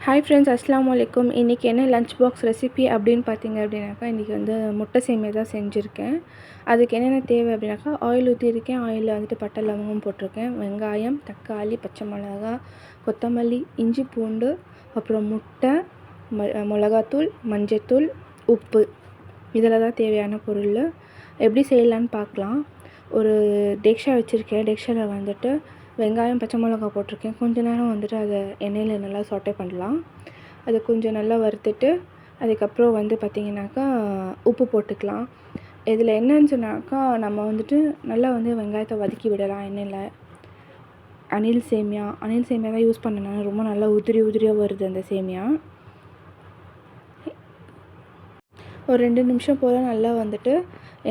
Hi friends, அஸ்ஸலாமு அலைக்கும். இன்றைக்கி என்ன லஞ்ச் பாக்ஸ் ரெசிபி அப்படின்னு பார்த்தீங்க அப்படின்னாக்கா, இன்றைக்கி வந்து முட்டை சேமியா தான் செஞ்சுருக்கேன். அதுக்கு என்னென்ன தேவை அப்படின்னாக்கா, ஆயில் ஊற்றிருக்கேன். ஆயிலில் வந்துட்டு பட்டை லவங்கம் போட்டிருக்கேன். வெங்காயம், தக்காளி, பச்சை மிளகா, கொத்தமல்லி, இஞ்சி பூண்டு, அப்புறம் முட்டை, மிளகாத்தூள், மஞ்சத்தூள், உப்பு. இதில் தான் தேவையான பொருள். எப்படி செய்யலான்னு பார்க்கலாம். ஒரு டேக்ஷா வச்சுருக்கேன். டேக்ஷாவில் வந்துட்டு வெங்காயம், பச்சை மிளகா போட்டிருக்கேன். கொஞ்ச நேரம் வந்துட்டு அதை எண்ணெயில் நல்லா சாட்டே பண்ணலாம். அதை கொஞ்சம் நல்லா வறுத்துட்டு அதுக்கப்புறம் வந்து பார்த்திங்கனாக்கா உப்பு போட்டுக்கலாம். இதில் என்னன்னு சொன்னாக்கா, நம்ம வந்துட்டு நல்லா வந்து வெங்காயத்தை வதக்கி விடலாம் எண்ணெயில். அணில் சேமியா தான் யூஸ் பண்ணேன். ரொம்ப நல்லா உதிரியாக வருது அந்த சேமியா. ஒரு 2 நிமிஷம் போல் நல்லா வந்துட்டு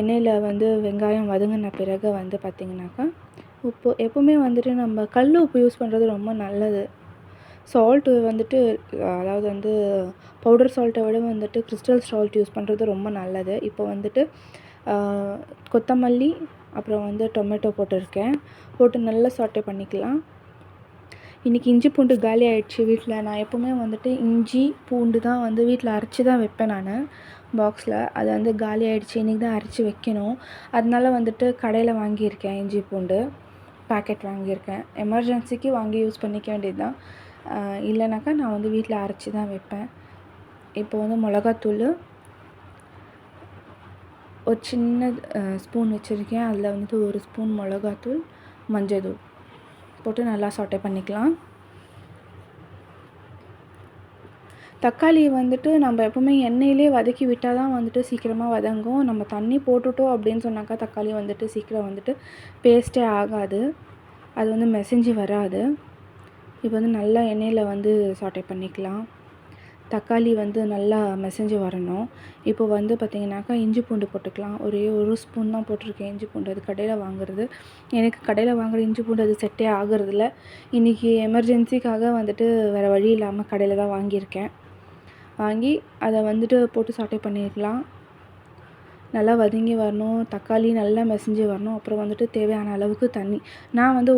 எண்ணெயில் வந்து வெங்காயம் வதங்கின பிறகு வந்து பார்த்திங்கனாக்கா உப்பு. எப்போவுமே வந்துட்டு நம்ம கல் உப்பு யூஸ் பண்ணுறது ரொம்ப நல்லது. சால்ட்டு வந்துட்டு அதாவது வந்து பவுடர் சால்ட்டை விட வந்துட்டு கிறிஸ்டல் சால்ட் யூஸ் பண்ணுறது ரொம்ப நல்லது. இப்போ வந்துட்டு கொத்தமல்லி, அப்புறம் வந்து டொமேட்டோ போட்டிருக்கேன். போட்டு நல்லா சாட்டே பண்ணிக்கலாம். இன்றைக்கி இஞ்சி பூண்டு காலி ஆகிடுச்சு வீட்டில். நான் எப்போவுமே வந்துட்டு இஞ்சி பூண்டு தான் வந்து வீட்டில் அரைச்சி தான் வைப்பேன் நான் பாக்ஸில். அது வந்து காலி ஆகிடுச்சு. இன்றைக்கி தான் அரைச்சி வைக்கணும். அதனால வந்துட்டு கடையில் வாங்கியிருக்கேன். இஞ்சி பூண்டு பேக்கெட் வாங்கியிருக்கேன். எமர்ஜென்சிக்கு வாங்கி யூஸ் பண்ணிக்க வேண்டியது தான். இல்லைனாக்கா நான் வந்து வீட்டில் அரைச்சி தான் வைப்பேன். இப்போ வந்து மிளகாத்தூள் ஒரு சின்ன ஸ்பூன் வச்சுருக்கேன். அதில் வந்துட்டு 1 ஸ்பூன் மிளகாத்தூள், மஞ்சள் போட்டு நல்லா சாட்டே பண்ணிக்கலாம். தக்காளி வந்துட்டு நம்ம எப்போவுமே எண்ணெயிலே வதக்கி விட்டால் தான் வந்துட்டு சீக்கிரமாக வதங்கும். நம்ம தண்ணி போட்டுட்டோம் அப்படின்னு சொன்னாக்கா தக்காளி வந்துட்டு சீக்கிரம் வந்துட்டு பேஸ்ட்டே ஆகாது. அது வந்து மெசஞ்சு வராது. இப்போ வந்து நல்லா எண்ணெயில் வந்து சாட்டே பண்ணிக்கலாம். தக்காளி வந்து நல்லா மெசஞ்சு வரணும். இப்போ வந்து பார்த்திங்கனாக்கா இஞ்சி பூண்டு போட்டுக்கலாம். ஒரே 1 ஸ்பூன் தான் போட்டிருக்கேன் இஞ்சி பூண்டு. அது கடையில் வாங்குறது. எனக்கு கடையில் வாங்குகிற இஞ்சி பூண்டு அது செட்டே ஆகுறதில்ல. இன்றைக்கி எமர்ஜென்சிக்காக வந்துட்டு வேறு வழி இல்லாமல் கடையில் தான் வாங்கி அதை வந்துட்டு போட்டு சாட்டே பண்ணிக்கலாம். நல்லா வதங்கி வரணும். தக்காளி நல்லா மெசஞ்சு வரணும். அப்புறம் வந்துட்டு தேவையான அளவுக்கு தண்ணி. நான் வந்து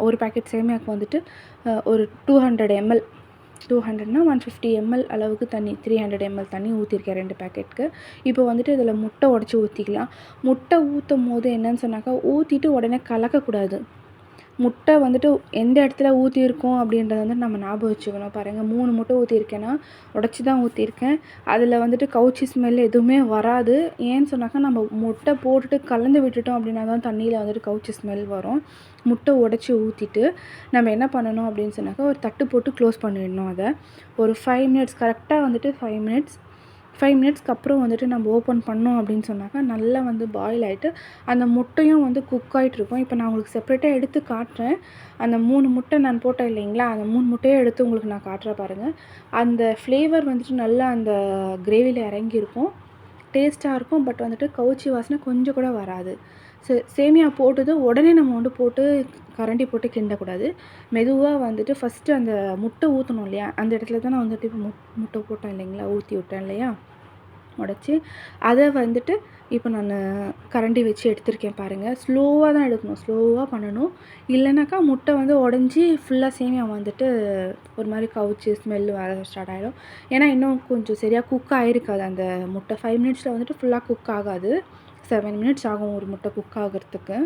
ஒரு பேக்கெட் சேமியாவுக்கு வந்துட்டு ஒரு 200 ml 200னா 150 ml அளவுக்கு தண்ணி, 300 ml தண்ணி ஊற்றிருக்கேன் 2 பேக்கெட்டுக்கு. இப்போ வந்துட்டு இதில் முட்டை உடச்சி ஊற்றிக்கலாம். முட்டை ஊற்றும் போது என்னன்னு சொன்னாக்கா, ஊற்றிட்டு உடனே கலக்கக்கூடாது. முட்டை வந்துட்டு எந்த இடத்துல ஊற்றிருக்கோம் அப்படின்றத வந்து நம்ம ஞாபகம் வச்சுக்கணும். பாருங்கள், 3 முட்டை ஊற்றிருக்கேன்னா உடச்சி தான் ஊற்றிருக்கேன். அதில் வந்துட்டு கவுச்சி ஸ்மெல் எதுவுமே வராது. ஏன்னு சொன்னாக்கா, நம்ம முட்டை போட்டுட்டு கலந்து விட்டுட்டோம் அப்படின்னா தான் தண்ணியில் வந்துட்டு கவுச்சி ஸ்மெல் வரும். முட்டை உடச்சி ஊற்றிட்டு நம்ம என்ன பண்ணணும் அப்படின்னு சொன்னாக்கா, ஒரு தட்டு போட்டு க்ளோஸ் பண்ணிடணும். அதை ஒரு 5 மினிட்ஸ் கரெக்டாக வந்துட்டு 5 மினிட்ஸ்க்கு அப்புறம் வந்துட்டு நம்ம ஓப்பன் பண்ணோம் அப்படின்னு சொன்னாக்கா நல்லா வந்து பாயில் ஆகிட்டு அந்த முட்டையும் வந்து குக் ஆகிட்ருக்கும். இப்போ நான் உங்களுக்கு செப்பரேட்டாக எடுத்து காட்டுறேன். அந்த 3 முட்டை நான் போட்டேன் இல்லைங்களா, அந்த 3 முட்டையை எடுத்து உங்களுக்கு நான் காட்டுறேன் பாருங்கள். அந்த ஃப்ளேவர் வந்துட்டு நல்லா அந்த கிரேவியில் இறங்கியிருக்கும். டேஸ்ட்டாக இருக்கும். பட் வந்துட்டு கவுச்சி வாசனை கொஞ்சம் கூட வராது. சேமியா போட்டது உடனே நம்ம வந்து போட்டு கரண்டி போட்டு கிண்டக்கூடாது. மெதுவாக வந்துட்டு ஃபஸ்ட்டு அந்த முட்டை ஊற்றணும் இல்லையா, அந்த இடத்துல தான் நான் வந்துட்டு இப்போ முட்டை போட்டேன் இல்லைங்களா, ஊற்றி விட்டேன் இல்லையா உடச்சி. அதை வந்துட்டு இப்போ நான் கரண்டி வச்சு எடுத்திருக்கேன் பாருங்கள். ஸ்லோவாக தான் எடுக்கணும், ஸ்லோவாக பண்ணணும். இல்லைனாக்கா முட்டை வந்து உடஞ்சி ஃபுல்லாக சேமியா வந்துட்டு ஒரு மாதிரி கவுச்சி ஸ்மெல்லு வர ஸ்டார்ட் ஆகிடும். ஏன்னா இன்னும் கொஞ்சம் சரியாக குக் ஆகிருக்காது அந்த முட்டை. 5 மினிட்ஸில் வந்துட்டு ஃபுல்லாக குக் ஆகாது. 7 மினிட்ஸ் ஆகும் ஒரு முட்டை குக் ஆகிறதுக்கு.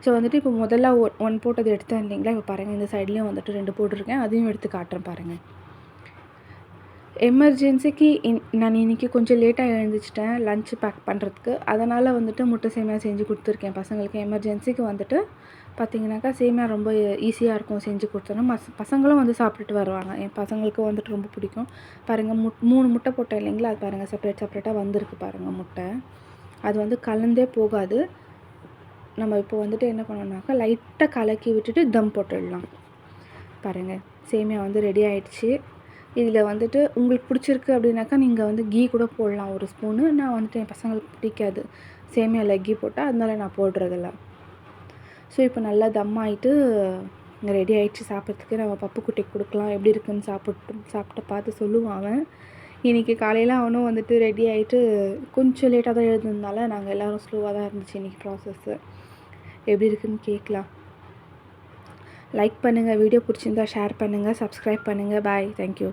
ஸோ வந்துட்டு இப்போ முதல்ல 1 போட்டது எடுத்தேன் இல்லைங்களா, இப்போ பாருங்கள் இந்த சைட்லேயும் வந்துட்டு 2 போட்டிருக்கேன். அதையும் எடுத்து காட்டுறேன் பாருங்கள். எமர்ஜென்சிக்கு நான் இன்றைக்கி கொஞ்சம் லேட்டாக எழுந்திரிச்சிட்டேன் லஞ்ச் பேக் பண்ணுறதுக்கு. அதனால் வந்துட்டு முட்டை சேமியா செஞ்சு கொடுத்துருக்கேன் பசங்களுக்கு. எமர்ஜென்சிக்கு வந்துட்டு பார்த்திங்கனாக்கா சேமியா ரொம்ப ஈஸியாக இருக்கும் செஞ்சு கொடுத்தோன்னா. பசங்களும் வந்து சாப்பிட்டுட்டு வருவாங்க. என் பசங்களுக்கு வந்துட்டு ரொம்ப பிடிக்கும். பாருங்கள் 3 முட்டை போட்டேன் இல்லைங்களா, அது பாருங்கள் செப்பரேட்டாக வந்திருக்கு பாருங்கள் முட்டை. அது வந்து கலந்தே போகாது. நம்ம இப்போ வந்துட்டு என்ன பண்ணோம்னாக்கா லைட்டாக கலக்கி விட்டுட்டு தம் போட்டுடலாம். பாருங்கள், சேமியா வந்து ரெடி ஆகிடுச்சு. இதில் வந்துட்டு உங்களுக்கு பிடிச்சிருக்கு அப்படின்னாக்கா நீங்கள் வந்து கீ கூட போடலாம் 1 ஸ்பூனு. நான் வந்துட்டு என் பசங்களுக்கு பிடிக்காது சேமியாவில் கீ போட்டால், அதனால நான் போடுறதில்ல. ஸோ இப்போ நல்லா தம் ஆகிட்டு ரெடி ஆகிடுச்சு சாப்பிட்றதுக்கு. நம்ம பப்பு குட்டிக்கு கொடுக்கலாம். எப்படி இருக்குதுன்னு சாப்பிட்டு பார்த்து சொல்லுவான் அவன். இன்றைக்கி காலையில் அவனும் வந்துட்டு ரெடி ஆகிட்டு கொஞ்சம் லேட்டாக தான் எழுதுனால நாங்கள் எல்லோரும் ஸ்லோவாக தான் இருந்துச்சு இன்றைக்கி ப்ராசஸ்ஸு. எப்படி இருக்குதுன்னு கேட்கலாம். லைக் பண்ணுங்கள், வீடியோ பிடிச்சிருந்தா ஷேர் பண்ணுங்கள், சப்ஸ்கிரைப் பண்ணுங்கள். பாய், தேங்க்யூ.